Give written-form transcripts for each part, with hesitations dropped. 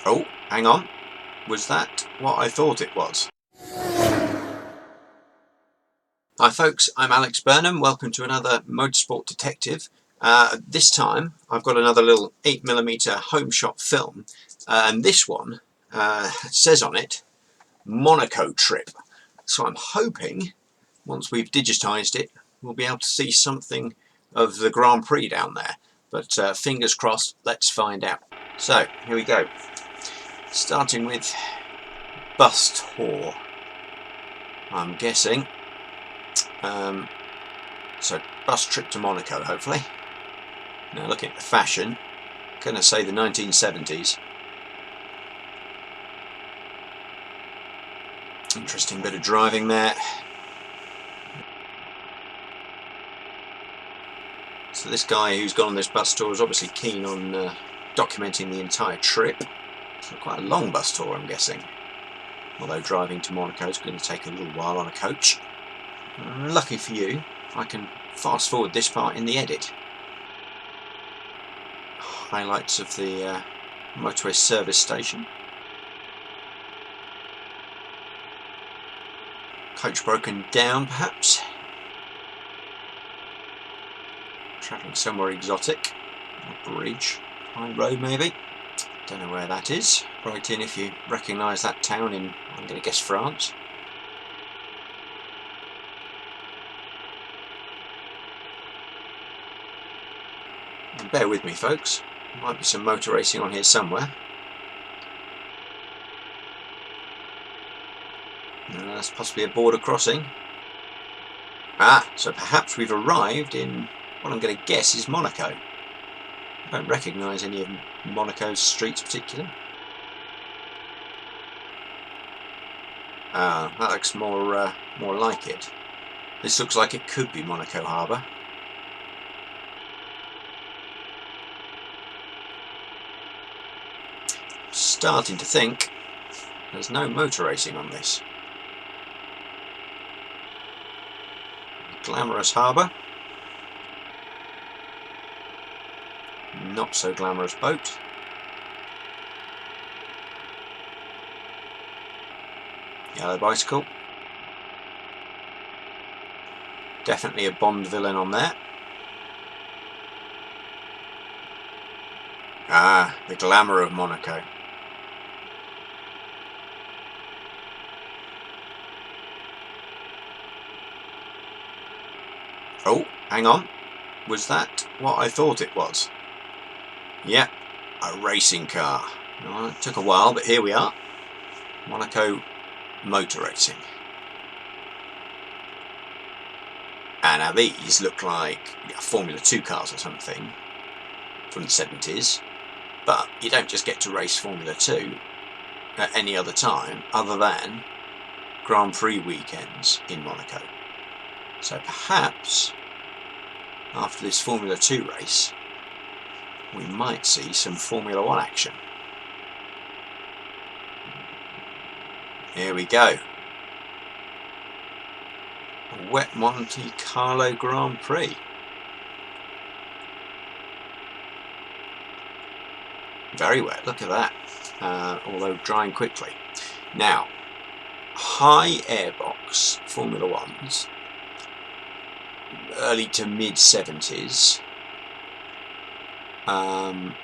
Oh, hang on. Was that what I thought it was? Hi folks, I'm Alex Burnham. Welcome to another Motorsport Detective. This time I've got another little 8mm home shot film, and this one says on it Monaco trip. So I'm hoping once we've digitised it we'll be able to see something of the Grand Prix down there, but fingers crossed, let's find out. So here we go, starting with bus tour, I'm guessing. So bus trip to Monaco, hopefully. Now looking at the fashion, I'm going to say the 1970s. Interesting bit of driving there. So this guy who's gone on this bus tour is obviously keen on documenting the entire trip. So quite a long bus tour, I'm guessing. Although driving to Monaco is going to take a little while on a coach. Lucky for you, I can fast forward this part in the edit. Highlights of the motorway service station. Coach broken down, perhaps. Travelling somewhere exotic. A bridge, high road maybe. Don't know where that is. Write in if you recognise that town in, I'm going to guess, France. And bear with me folks, might be some motor racing on here somewhere. That's possibly a border crossing. So perhaps we've arrived in what I'm going to guess is Monaco. I don't recognise any of Monaco's streets particularly. That looks more like it. This looks like it could be Monaco Harbour. Starting to think there's no motor racing on this. Glamorous harbour. Not so glamorous boat. Yellow bicycle. Definitely a Bond villain on there. The glamour of Monaco. Oh, hang on. Was that what I thought it was? Yep, a racing car. Well, it took a while, but here we are. Monaco motor racing. And now these look like Formula 2 cars or something from the 70s. But you don't just get to race Formula 2 at any other time other than Grand Prix weekends in Monaco. So perhaps after this Formula 2 race we might see some Formula 1 action. Here we go. A wet Monte Carlo Grand Prix. Very wet, look at that. Although drying quickly. Now, high airbox Formula 1s, early to mid 70s. I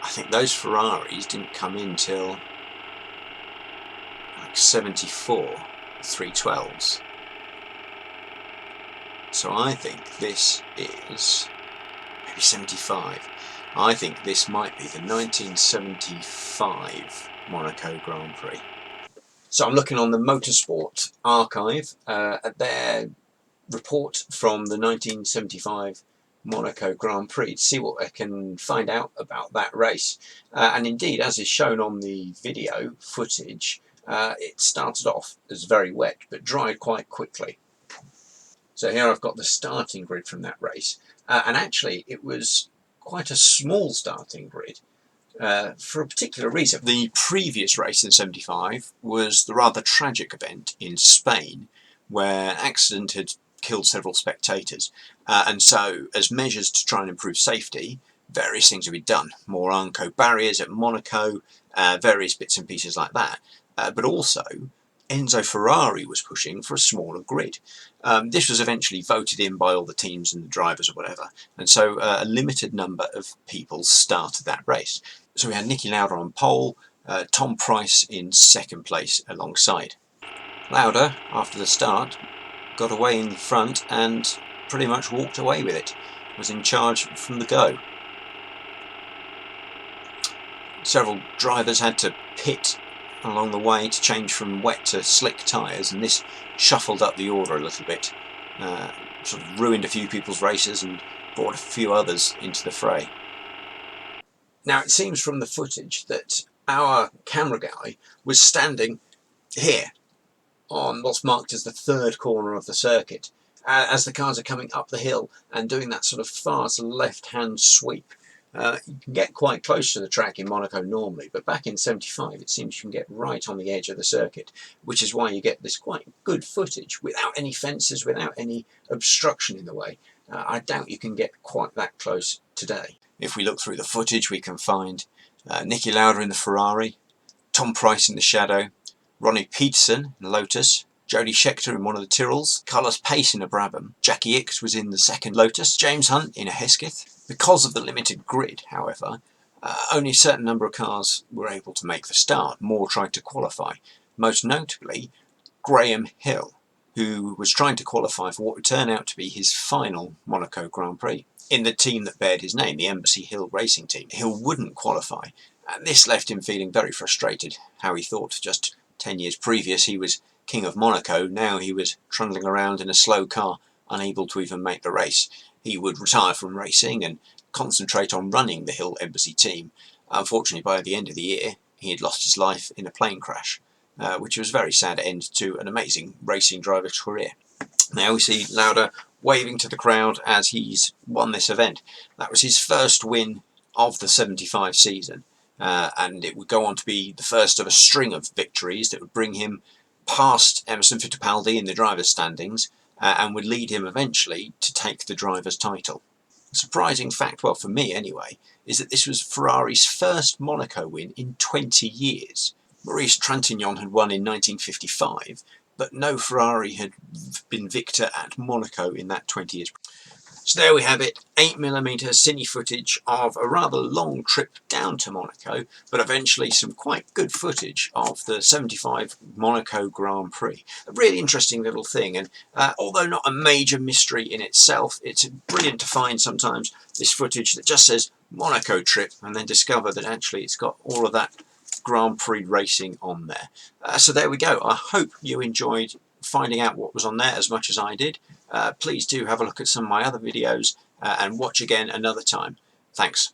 think those Ferraris didn't come in till like 74, 312s. So I think this is maybe 75. I think this might be the 1975 Monaco Grand Prix. So I'm looking on the Motorsport archive at their report from the 1975 Monaco Grand Prix to see what I can find out about that race. And indeed, as is shown on the video footage, it started off as very wet but dried quite quickly. So here I've got the starting grid from that race, and actually it was quite a small starting grid for a particular reason. The previous race in 75 was the rather tragic event in Spain where an accident had killed several spectators, and so as measures to try and improve safety, various things have been done. More Armco barriers at Monaco, various bits and pieces like that. But also, Enzo Ferrari was pushing for a smaller grid. This was eventually voted in by all the teams and the drivers or whatever, and so a limited number of people started that race. So we had Niki Lauda on pole, Tom Pryce in second place alongside. Lauda, after the start, got away in the front and pretty much walked away with it. Was in charge from the go. Several drivers had to pit along the way to change from wet to slick tyres, and this shuffled up the order a little bit. Sort of ruined a few people's races and brought a few others into the fray. Now it seems from the footage that our camera guy was standing here on what's marked as the third corner of the circuit as the cars are coming up the hill and doing that sort of fast left-hand sweep. You can get quite close to the track in Monaco normally, but back in 75 it seems you can get right on the edge of the circuit, which is why you get this quite good footage without any fences, without any obstruction in the way. I doubt you can get quite that close today. If we look through the footage, we can find Niki Lauda in the Ferrari, Tom Pryce in the Shadow, Ronnie Peterson in the Lotus, Jody Scheckter in one of the Tyrrells, Carlos Pace in a Brabham, Jackie Ickx was in the second Lotus, James Hunt in a Hesketh. Because of the limited grid, however, only a certain number of cars were able to make the start. More tried to qualify. Most notably, Graham Hill, who was trying to qualify for what would turn out to be his final Monaco Grand Prix in the team that bared his name, the Embassy Hill Racing Team. Hill wouldn't qualify, and this left him feeling very frustrated. How he thought just 10 years previous he was King of Monaco, now he was trundling around in a slow car, unable to even make the race. He would retire from racing and concentrate on running the Hill Embassy team. Unfortunately, by the end of the year, he had lost his life in a plane crash, which was a very sad end to an amazing racing driver's career. Now we see Lauda waving to the crowd as he's won this event. That was his first win of the 75 season, and it would go on to be the first of a string of victories that would bring him past Emerson Fittipaldi in the drivers' standings, and would lead him eventually to take the driver's title. A surprising fact, well for me anyway, is that this was Ferrari's first Monaco win in 20 years. Maurice Trintignant had won in 1955, but no Ferrari had been victor at Monaco in that 20 years. So there we have it, 8mm cine footage of a rather long trip down to Monaco, but eventually some quite good footage of the 75 Monaco Grand Prix. A really interesting little thing, and although not a major mystery in itself, it's brilliant to find sometimes this footage that just says Monaco trip and then discover that actually it's got all of that Grand Prix racing on there. So there we go. I hope you enjoyed finding out what was on there as much as I did. Please do have a look at some of my other videos and watch again another time. Thanks.